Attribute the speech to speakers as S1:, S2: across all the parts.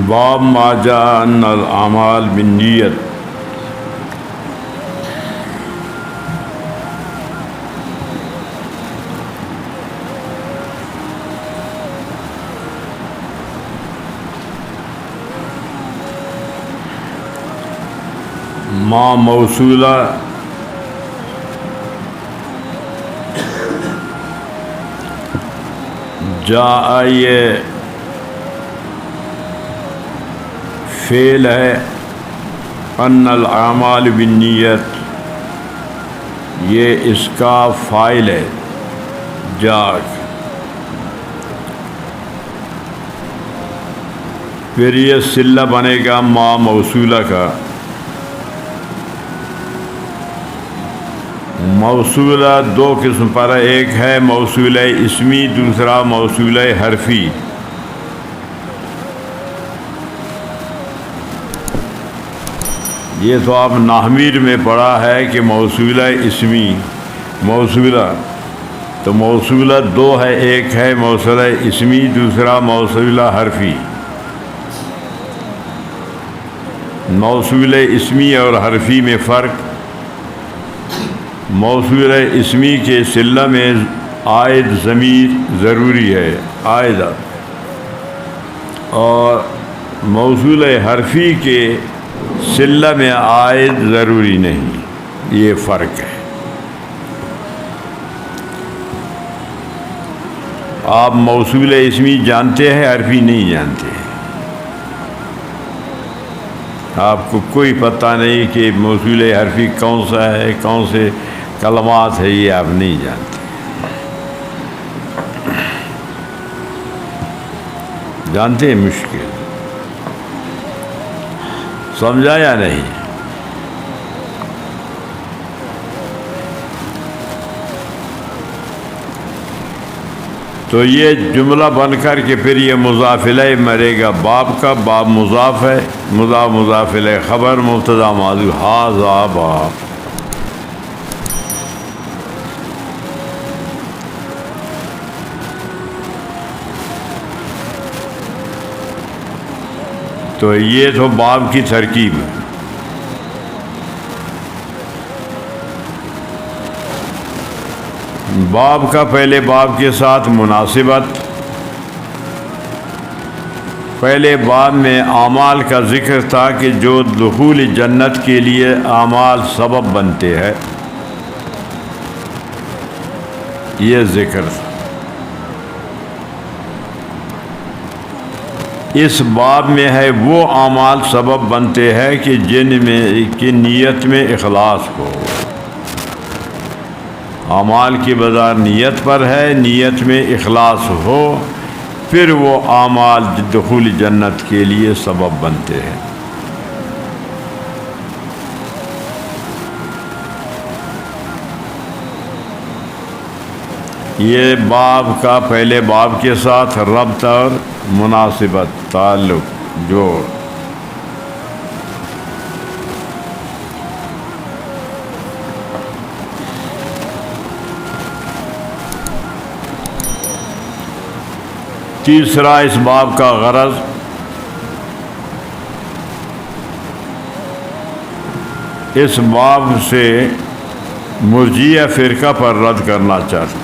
S1: باب ما جاء ان الاعمال بالنیت۔ ما موصولہ جاء یہ فعل ہے، ان الاعمال بالنیت یہ اس کا فاعل ہے جاء۔ پھر یہ صلہ بنے گا ما موصولہ کا۔ موصولہ دو قسم پر ہے، ایک ہے موصولہ اسمی، دوسرا موصولہ حرفی۔ یہ تو آپ نحویر میں پڑھا ہے کہ موصولہ اسمی موصولہ، تو موصولہ دو ہے، ایک ہے موصولہ اسمی، دوسرا موصولہ حرفی۔ موصولہ اسمی اور حرفی میں فرق: موصولہ اسمی کے صلہ میں عائد ضمیر ضروری ہے، عائدہ، اور موصولہ حرفی کے صلہ میں عائد ضروری نہیں، یہ فرق ہے۔ آپ موصولہ اسمی جانتے ہیں، حرفی نہیں جانتے، آپ کو کوئی پتہ نہیں کہ موصولہ حرفی کون سا ہے، کون سے کلمات ہے، یہ آپ نہیں جانتے۔ جانتے ہیں؟ مشکل سمجھا یا نہیں؟ تو یہ جملہ بن کر کے پھر یہ مضاف الیہ مرے گا باب کا۔ باب مضاف ہے، مضاف مضاف الیہ خبر، مبتدا محذوف، ھذا باب۔ تو یہ تو باب کی ترکیب ہے۔ باب کا پہلے باب کے ساتھ مناسبت۔ پہلے باب میں اعمال کا ذکر تھا کہ جو دخول جنت کے لیے اعمال سبب بنتے ہیں، یہ ذکر تھا۔ اس باب میں ہے وہ اعمال سبب بنتے ہیں کہ جن میں کی نیت میں اخلاص ہو۔ اعمال کی بذات نیت پر ہے، نیت میں اخلاص ہو، پھر وہ اعمال دخول جنت کے لیے سبب بنتے ہیں۔ یہ باب کا پہلے باب کے ساتھ ربط اور مناسبت، تعلق، جوڑ۔ تیسرا اس باب کا غرض اس باب سے مرجئہ فرقہ پر رد کرنا چاہتے ہیں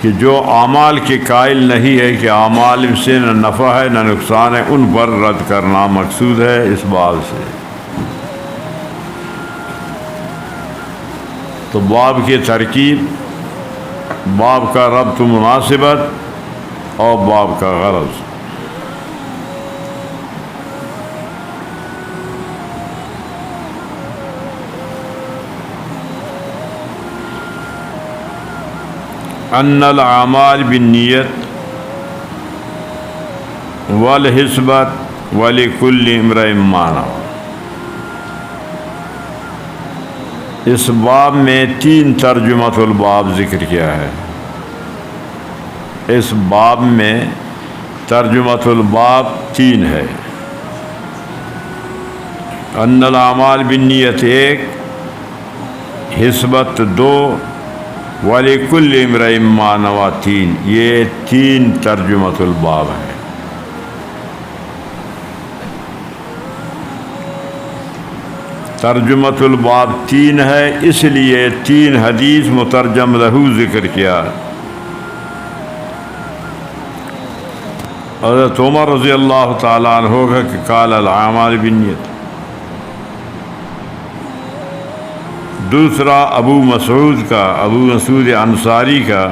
S1: کہ جو اعمال کے قائل نہیں ہے کہ اعمال سے نہ نفع ہے نہ نقصان ہے، ان پر رد کرنا مقصود ہے اس باب سے۔ تو باب کی ترکیب، باب کا ربط و مناسبت اور باب کا غرض۔ ان الاعمال بالنیت والحسبۃ ولکل امرئ ما نوى۔ اس باب میں 3 ترجمۃ الباب ذکر کیا ہے۔ اس باب میں ترجمۃ الباب 3 ہے۔ ان الاعمال بالنیت ایک، حسبت دو، ولکل امرئ ما نویٰ تین. یہ تین ترجمۃ الباب ہیں. ترجمۃ الباب تین ہے، اس لیے تین حدیث مترجم لہو ذکر کیا. حضرت عمر رضی اللہ تعالیٰ عنہ کا کہ قال الاعمال بالنیت. دوسرا ابو مسعود انصاری کا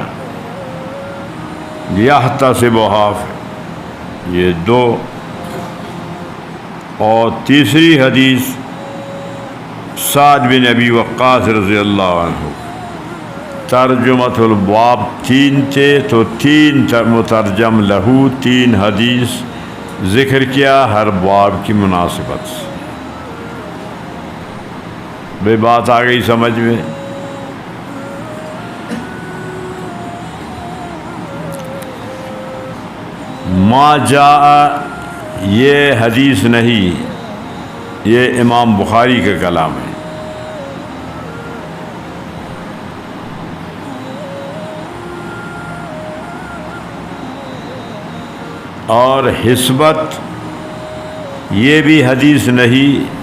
S1: یحتسبھا، یہ دو. اور تیسری حدیث سعد بن ابی وقاص رضی اللہ عنہ. ترجمۃ الباب تین تھے تو تین مترجم لہو، تین حدیث ذکر کیا ہر باب کی مناسبت سے. بے بات آ گئی سمجھ میں؟ ما جاء یہ حدیث نہیں، یہ امام بخاری کا کلام ہے. اور حسبت یہ بھی حدیث نہیں،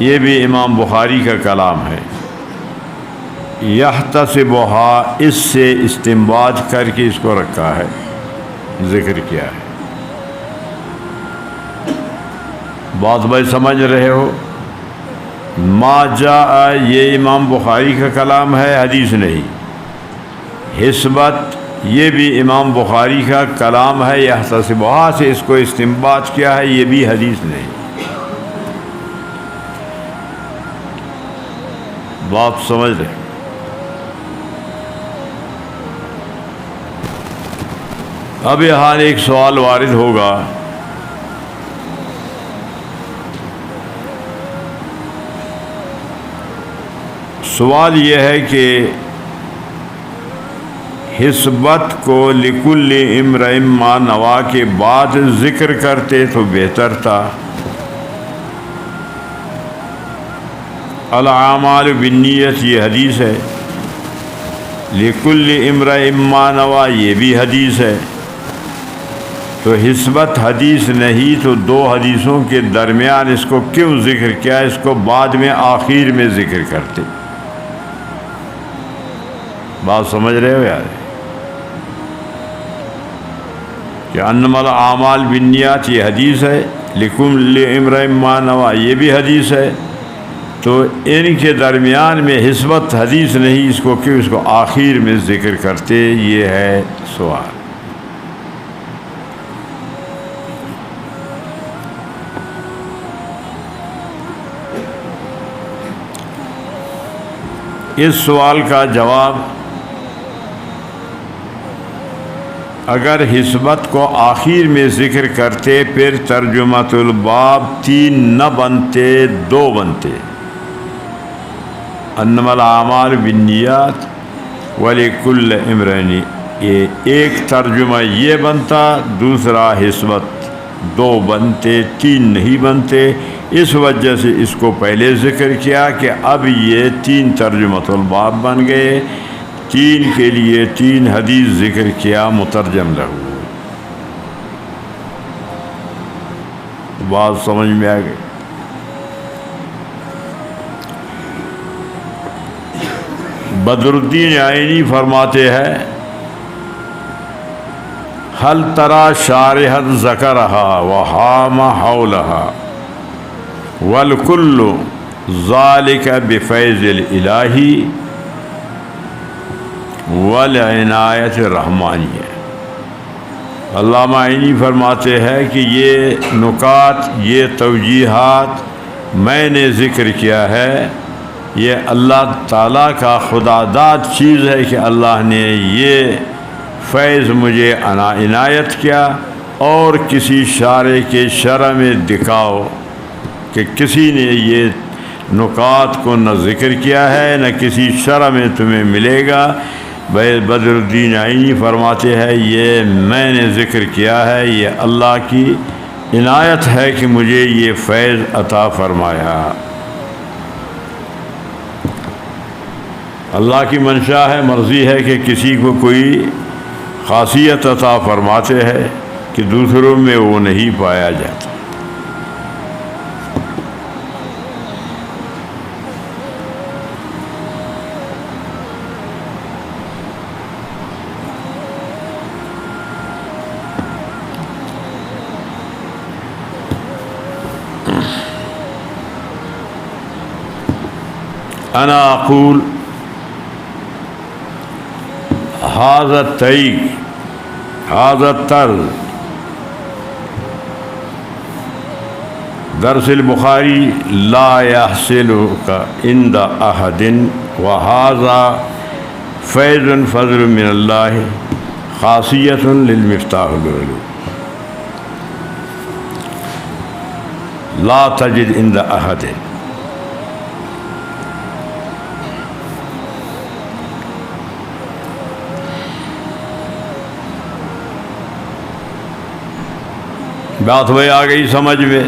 S1: یہ بھی امام بخاری کا کلام ہے. یحتسبھا اس سے استنباط کر کے اس کو رکھا ہے، ذکر کیا ہے. بات بھائی سمجھ رہے ہو؟ ما جاء یہ امام بخاری کا کلام ہے، حدیث نہیں. حسبت یہ بھی امام بخاری کا کلام ہے، یحتسبھا سے اس کو استنباط کیا ہے، یہ بھی حدیث نہیں. بات سمجھ رہے؟ اب یہاں ایک سوال وارد ہوگا، سوال یہ ہے کہ حسبت کو لکل امرئ ما نویٰ کے بعد ذکر کرتے تو بہتر تھا. الاعمال بالنیت یہ حدیث ہے، لکل امرئ ما نویٰ یہ بھی حدیث ہے. تو حسبت حدیث نہیں تو دو حدیثوں کے درمیان اس کو کیوں ذکر کیا، اس کو بعد میں آخر میں ذکر کرتے. بات سمجھ رہے ہو یار؟ کہ انما الاعمال بالنیات یہ حدیث ہے، لکل امرئ ما نویٰ یہ بھی حدیث ہے. تو ان کے درمیان میں حسبت حدیث نہیں، اس کو کیوں اس کو آخر میں ذکر کرتے، یہ ہے سوال. اس سوال کا جواب، اگر حسبت کو آخر میں ذکر کرتے پھر ترجمۃ الباب تین نہ بنتے، دو بنتے. انما الاعمال بالنیات ولکل امرئ، یہ ایک ترجمہ یہ بنتا، دوسرا حسبت، دو بنتے، تین نہیں بنتے. اس وجہ سے اس کو پہلے ذکر کیا کہ اب یہ تین ترجمۃ الباب بن گئے. تین کے لیے تین حدیث ذکر کیا مترجم لہو. بات سمجھ میں آ گئی؟ بدر الدین عینی فرماتے ہیں، هل ترى شارحا ذکرها وحام حولها والکل ذالک بفیض الالہی والعنایت الرحمانیہ. علامہ عینی فرماتے ہیں کہ یہ نکات، یہ توجیحات میں نے ذکر کیا ہے، یہ اللہ تعالیٰ کا خدا داد چیز ہے کہ اللہ نے یہ فیض مجھے عنایت کیا. اور کسی شارع کے شرح میں دکھاؤ کہ کسی نے یہ نکات کو نہ ذکر کیا ہے، نہ کسی شرح میں تمہیں ملے گا. بدر الدین عینی فرماتے ہیں یہ میں نے ذکر کیا ہے، یہ اللہ کی عنایت ہے کہ مجھے یہ فیض عطا فرمایا۔ اللہ کی منشا ہے، مرضی ہے کہ کسی کو کوئی خاصیت عطا فرماتے ہیں کہ دوسروں میں وہ نہیں پایا جاتا۔ انا اقول هذا الطريق هذا الطرز درس البخاری لا يحصلك عند احد وهذا فیض فضل من اللہ خاصیت للمفتاح العلوم لا تجد عند احد۔ بات وہی آ گئی سمجھ میں؟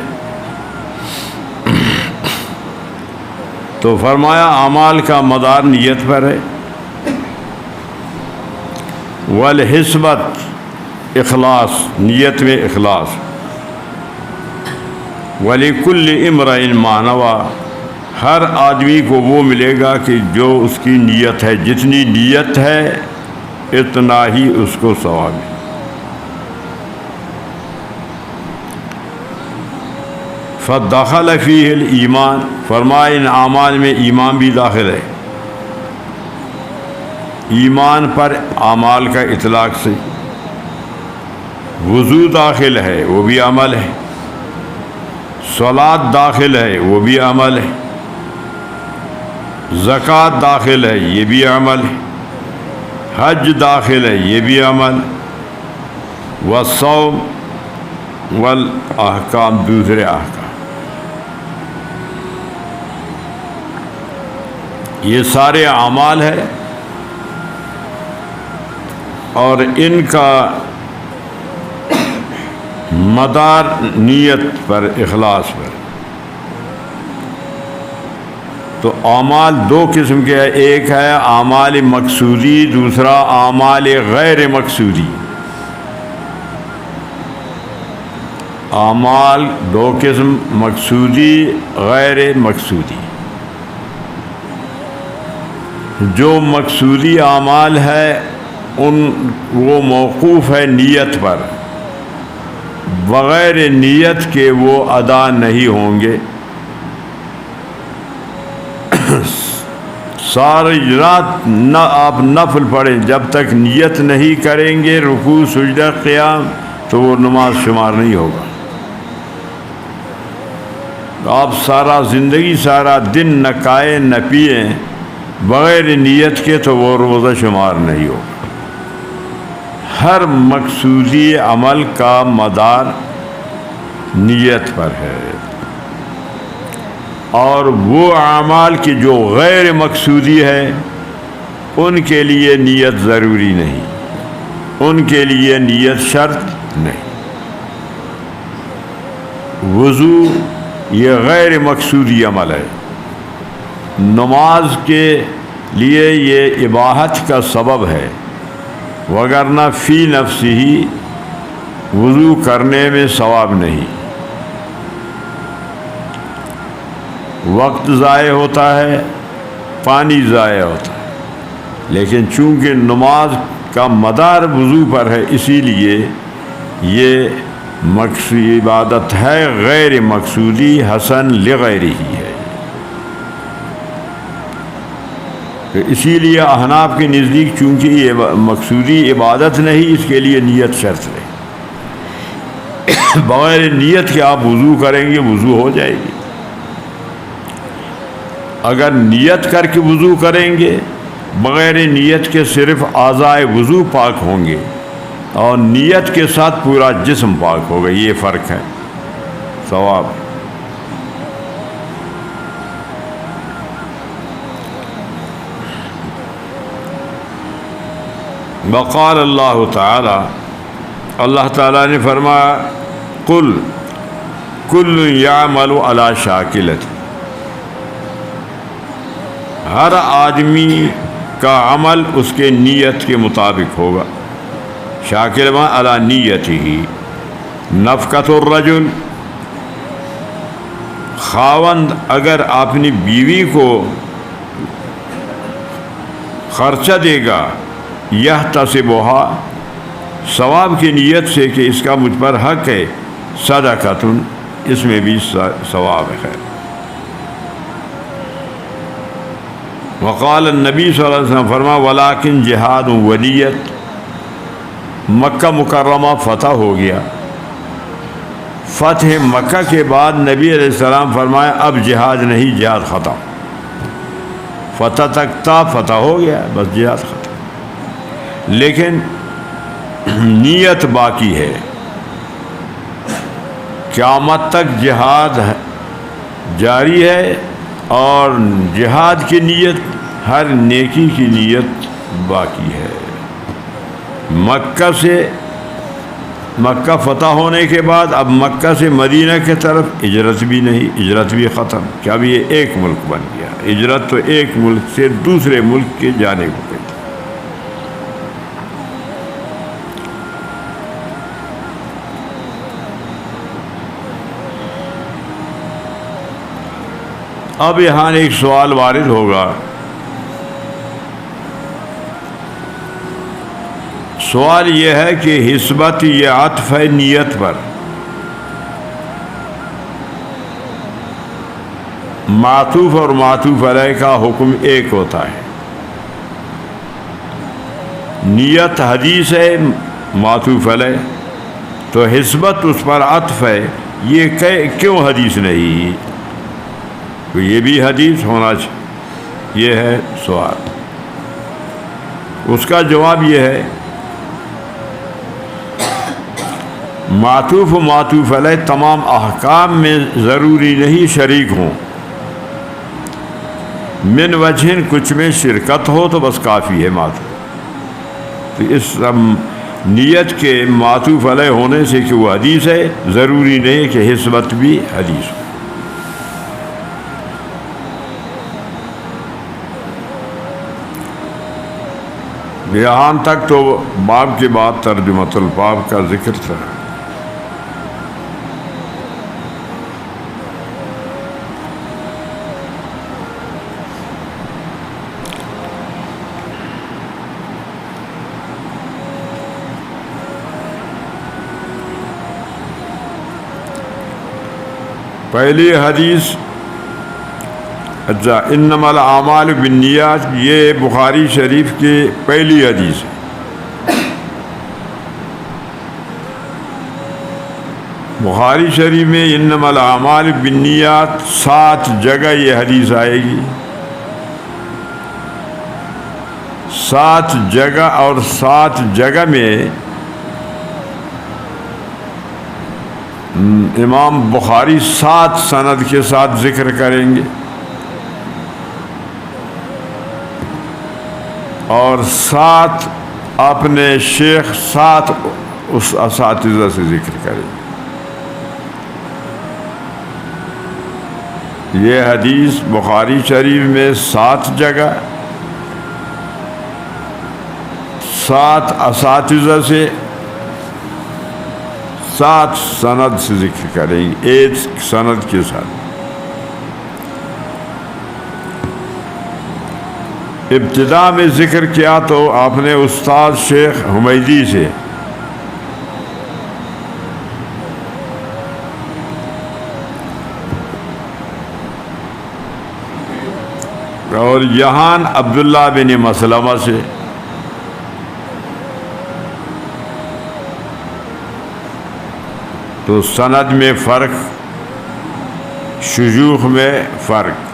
S1: تو فرمایا اعمال کا مدار نیت پر ہے، والحسبت اخلاص، نیت میں اخلاص، وَلِكُلِّ امْرِئٍ مَا نَوَىٰ، ہر آدمی کو وہ ملے گا کہ جو اس کی نیت ہے، جتنی نیت ہے اتنا ہی اس کو ثواب ہے۔ فَدَخَلَ فِيهِ الْإِيمَانِ، فرمایا ان اعمال میں ایمان بھی داخل ہے۔ ایمان پر اعمال کا اطلاق سے وضو داخل ہے، وہ بھی عمل ہے، صلاۃ داخل ہے، وہ بھی عمل ہے، زکوٰۃ داخل ہے، یہ بھی عمل ہے، حج داخل ہے، یہ بھی عمل، والصوم والاحکام، دوسرے احکام، یہ سارے اعمال ہے اور ان کا مدار نیت پر، اخلاص پر۔ تو اعمال دو قسم کے ہیں، ایک ہے اعمال مقصودی، دوسرا اعمال غیر مقصودی۔ اعمال دو قسم، مقصودی غیر مقصودی۔ جو مقصودی اعمال ہے وہ موقوف ہے نیت پر، بغیر نیت کے وہ ادا نہیں ہوں گے۔ ساری رات نہ آپ نفل پڑھیں، جب تک نیت نہیں کریں گے رکوع سجدہ قیام تو وہ نماز شمار نہیں ہوگا۔ آپ سارا زندگی، سارا دن نہ کھائیں نہ پئیں، بغیر نیت کے تو وہ روزہ شمار نہیں ہوگا۔ ہر مقصودی عمل کا مدار نیت پر ہے، اور وہ اعمال کی جو غیر مقصودی ہے ان کے لیے نیت ضروری نہیں، ان کے لیے نیت شرط نہیں۔ وضو یہ غیر مقصودی عمل ہے، نماز کے لیے یہ اباحت کا سبب ہے، وگرنہ فی نفسی ہی وضو کرنے میں ثواب نہیں۔ وقت ضائع ہوتا ہے، پانی ضائع ہوتا ہے، لیکن چونکہ نماز کا مدار وضو پر ہے اسی لیے یہ مقصودی عبادت ہے، غیر مقصودی حسن لغیرہ ہی ہے۔ اسی لیے احناف کے نزدیک چونکہ یہ مقصودی عبادت نہیں، اس کے لیے نیت شرط ہے۔ بغیر نیت کے آپ وضو کریں گے وضو ہو جائے گی، اگر نیت کر کے وضو کریں گے بغیر نیت کے صرف اعضائے وضو پاک ہوں گے، اور نیت کے ساتھ پورا جسم پاک ہوگا، یہ فرق ہے ثواب۔ وقال اللہ تعالی، اللہ تعالیٰ نے فرمایا قل کل یعمل علی شاکلت، ہر آدمی کا عمل اس کے نیت کے مطابق ہوگا. شاکل ما علی نیتہ. نفقۃ الرجل، خاوند اگر اپنی بیوی کو خرچہ دے گا یحتسبھا، ثواب کی نیت سے کہ اس کا مجھ پر حق ہے، صدقۃ، اس میں بھی ثواب ہے. وقال النبی صلی اللہ علیہ وسلم، فرما ولیکن جہاد ونیت. مکہ مکرمہ فتح ہو گیا. فتح مکہ کے بعد نبی علیہ السلام فرمایا اب جہاد نہیں، جہاد ختم. فتح تک تھا، فتح ہو گیا، بس جہاد ختم. لیکن نیت باقی ہے. قیامت تک جہاد جاری ہے، اور جہاد کی نیت، ہر نیکی کی نیت باقی ہے. مکہ فتح ہونے کے بعد اب مکہ سے مدینہ کی طرف ہجرت بھی نہیں، ہجرت بھی ختم. کیا اب یہ ایک ملک بن گیا؟ ہجرت تو ایک ملک سے دوسرے ملک کے جانے کو گئی. اب یہاں ایک سوال وارد ہوگا. سوال یہ ہے کہ حسبت یہ عطف ہے نیت پر. معطوف اور معطوف علیہ کا حکم ایک ہوتا ہے. نیت حدیث ہے معطوف علیہ، تو حسبت اس پر عطف ہے. یہ کیوں حدیث نہیں؟ تو یہ بھی حدیث ہونا چاہیے. یہ ہے سوال. اس کا جواب یہ ہے معطوف و معطوف علیہ تمام احکام میں ضروری نہیں شریک ہوں. من وجہ کچھ میں شرکت ہو تو بس کافی ہے معطوف. تو اس نیت کے معطوف علیہ ہونے سے کہ وہ حدیث ہے، ضروری نہیں کہ حسبت بھی حدیث ہو. یہاں تک تو باب کے بعد ترجمۃ الباب کا ذکر تھا. پہلی حدیث، اچھا، انما الاعمال بالنیات، یہ بخاری شریف کی پہلی حدیث ہے. بخاری شریف میں انما الاعمال بالنیات 7 جگہ یہ حدیث آئے گی. 7 جگہ، اور 7 جگہ میں امام بخاری 7 سند کے ساتھ ذکر کریں گے، اور 7 اپنے شیخ 7 اس اساتذہ سے ذکر کریں. یہ حدیث بخاری شریف میں 7 جگہ 7 اساتذہ سے 7 سند سے ذکر کریں گے، ایک سند کے ساتھ. ابتدا میں ذکر کیا تو آپ نے استاد شیخ حمیدی سے، اور یہاں عبداللہ بن مسلمہ سے، تو سند میں فرق، شیوخ میں فرق.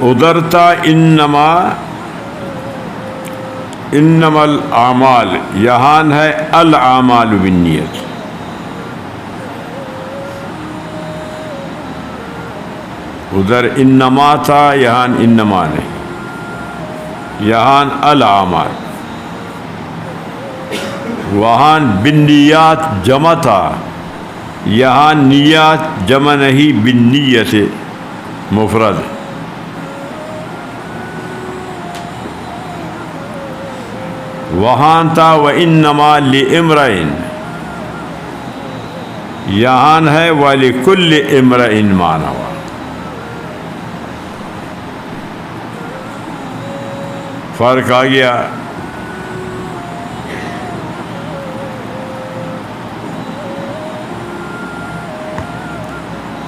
S1: ادھر تھا انما الاعمال، یہاں ہے الاعمال بالنیت. ادھر انما تھا، یہاں انما نہیں، یہاں الاعمال. وہاں بالنیات جمع تھا، یہاں نیات جمع نہیں، بالنیت مفرد. وہاں تھا وَإِنَّمَا لِإِمْرَئٍ، یہاں ہے وَلِكُلِّ إِمْرَئٍ مَا نَوَىٰ. فرق آ گیا.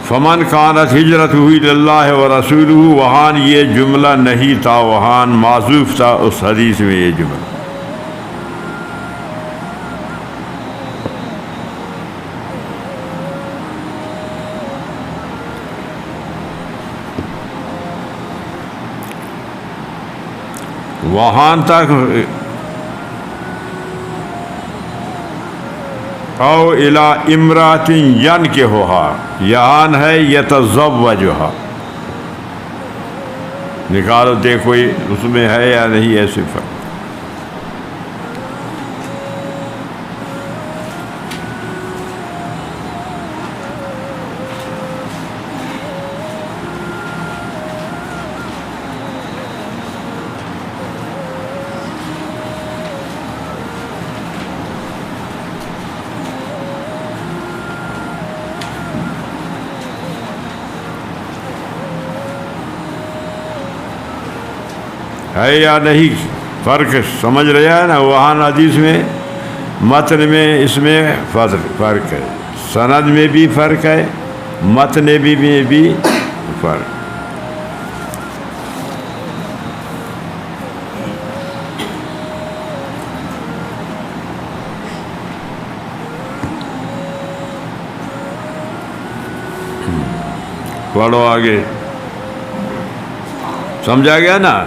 S1: فمن کانت ہجرتہ الی اللہ ورسولہ، وہاں یہ جملہ نہیں تھا، وہاں معذوف تھا اس حدیث میں یہ جملہ. وہاں تک او الی امرأۃ ینکحھا، یہاں ہے یتزوجھا. نکالو دیکھو اس میں ہے یا نہیں ہے صفت. ہے یا نہیں، فرق سمجھ رہے ہیں نا. وہاں حدیث میں، متن میں، اس میں فرق ہے. سند میں بھی فرق ہے، متن میں بھی فرق. پڑھو آگے. سمجھا گیا نا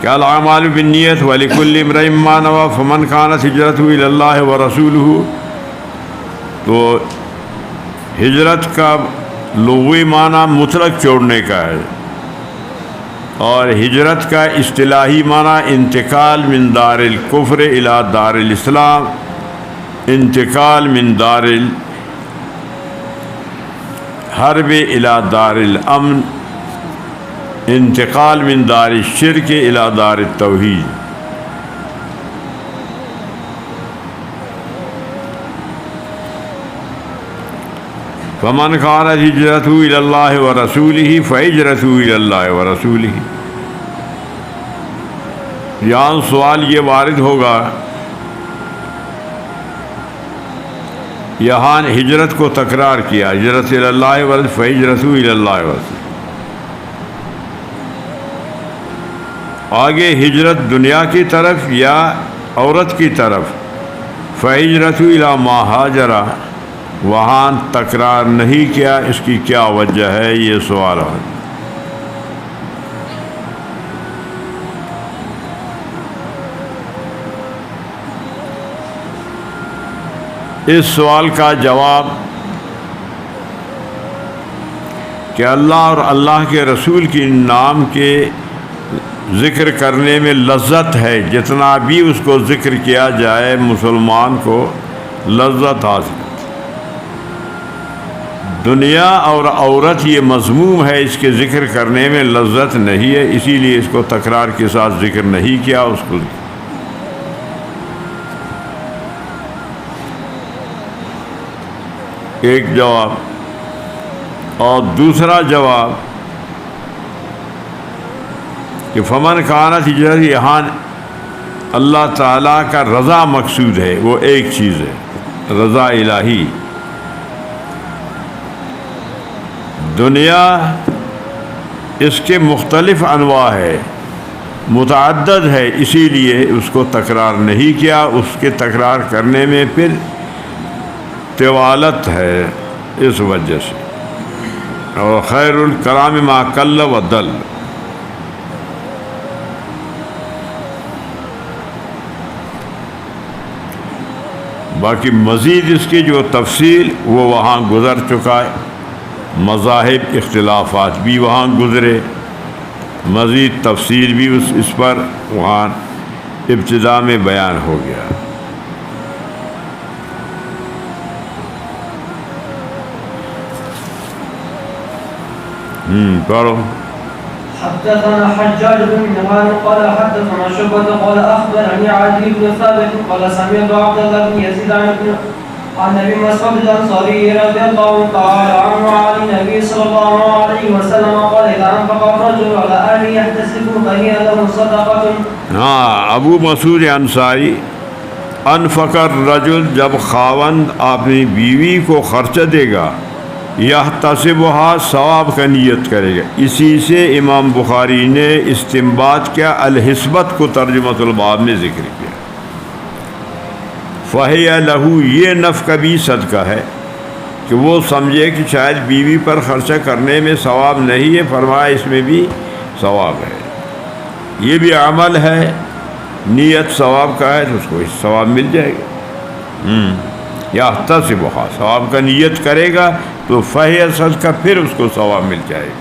S1: کہ الاعمال بالنیت ولکل امرئ ما نویٰ فمن کانت ہجرتہ الی اللہ ورسولہ. تو ہجرت کا لغوی معنی مطلق چھوڑنے کا ہے، اور ہجرت کا اصطلاحی معنی انتقال من دار الکفر الی دار الاسلام، انتقال من دار الحرب الی دار الامن، انتقال من دار الشرک الی دار التوحید. فمن کانت ہجرتہ الی اللہ ورسولہ فہجرتہ الی اللہ ورسولہ. یہاں سوال یہ وارد ہوگا، یہاں ہجرت کو تکرار کیا، ہجرت الی اللہ ورسولہ، فہجرتہ الی اللہ ورسولہ. آگے ہجرت دنیا کی طرف یا عورت کی طرف، فہجرتہ الی ما ہاجر، وہاں تکرار نہیں کیا. اس کی کیا وجہ ہے، یہ سوال ہے. اس سوال کا جواب کہ اللہ اور اللہ کے رسول کے نام کے ذکر کرنے میں لذت ہے. جتنا بھی اس کو ذکر کیا جائے مسلمان کو لذت حاصل. دنیا اور عورت یہ مذموم ہے، اس کے ذکر کرنے میں لذت نہیں ہے، اسی لیے اس کو تکرار کے ساتھ ذکر نہیں کیا. اس کو ایک جواب. اور دوسرا جواب کہ فمن کانت ہجرت، یہاں اللہ تعالیٰ کا رضا مقصود ہے. وہ ایک چیز ہے، رضا الہی. دنیا اس کے مختلف انواع ہے، متعدد ہے، اسی لیے اس کو تکرار نہیں کیا. اس کے تکرار کرنے میں پھر طوالت ہے، اس وجہ سے. اور خیر الکلام ما قل و دل. باقی مزید اس کی جو تفصیل وہ وہاں گزر چکا ہے. مذاہب اختلافات بھی وہاں گزرے، مزید تفصیل بھی اس پر وہاں ابتدا میں بیان ہو گیا۔ پڑھو۔
S2: حدثنا حجاج بن منهال قال حدثنا شعبة قال أخبرني عدي بن ثابت قال سمعت عبد الله بن يزيد عن ابي مسعود الانصاري رضي الله تعالى عنه عن النبي صلى الله عليه وسلم قال اذا انفق الرجل على اهله يحتسب فهي له صدقه۔
S1: ہاں، ابو مسعود انصاری، انفق الرجل، جب خاوند اپنی بیوی کو خرچہ دے گا، یحتسبها، ثواب کا نیت کرے گا۔ اسی سے امام بخاری نے استنباط کیا، الحسبت کو ترجمۃ الباب میں ذکر کیا۔ فَهِيَ لَهُ، یہ نفقہ بھی صدقہ ہے کہ وہ سمجھے کہ شاید بیوی پر خرچہ کرنے میں ثواب نہیں ہے، فرمایا اس میں بھی ثواب ہے، یہ بھی عمل ہے، نیت ثواب کا ہے تو اس کو ثواب مل جائے گا۔ یحتسبها، ثواب کا نیت کرے گا تو فَهِيَ صدقہ، پھر اس کو ثواب مل جائے گا۔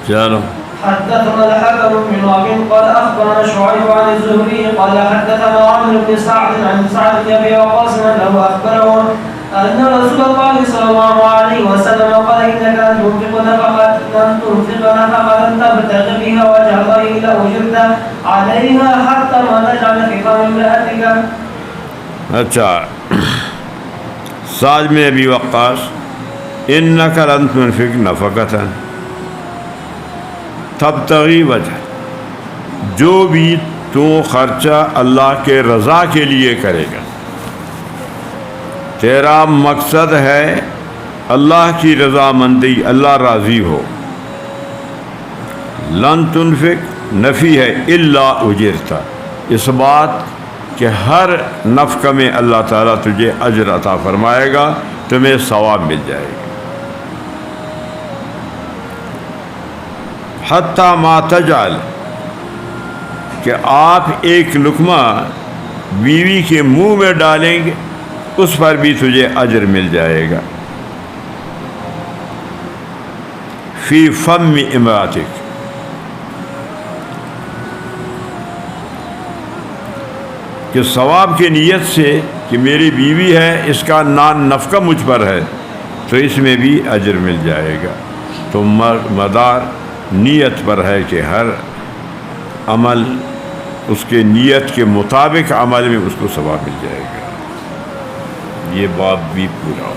S1: چلو۔
S2: حدثنا الحكم بن وهب قال اخبرنا شعيب عن الزهري قال حدثنا عمرو بن سعد عن سعد بن ابي وقاص انه اخبره ان رسول الله صلى الله عليه وسلم قال انك لن تنفق نفقه تبتغي بها وجه الله الا اجرت عليها حتى ما تجعل في فم امراتك۔
S1: اچھا، سعد بن ابی وقاص، انک لن تنفق نفقۃ تبتغی وجہ، جو بھی تو خرچہ اللہ کے رضا کے لیے کرے گا، تیرا مقصد ہے اللہ کی رضامندی، اللہ راضی ہو۔ لن تنفق نفی ہے، الا اجرتا، اس بات کہ ہر نفقہ میں اللہ تعالیٰ تجھے اجر عطا فرمائے گا، تمہیں ثواب مل جائے گا۔ حتیٰ ما تجعل، کہ آپ ایک لقمہ بیوی کے منہ میں ڈالیں گے اس پر بھی تجھے اجر مل جائے گا۔ فی فم امراتک، کہ ثواب کی نیت سے کہ میری بیوی ہے، اس کا نفقہ مجھ پر ہے، تو اس میں بھی اجر مل جائے گا۔ تو مدار نیت پر ہے کہ ہر عمل اس کے نیت کے مطابق عمل میں اس کو ثواب مل جائے گا۔ یہ باب بھی پورا ہو۔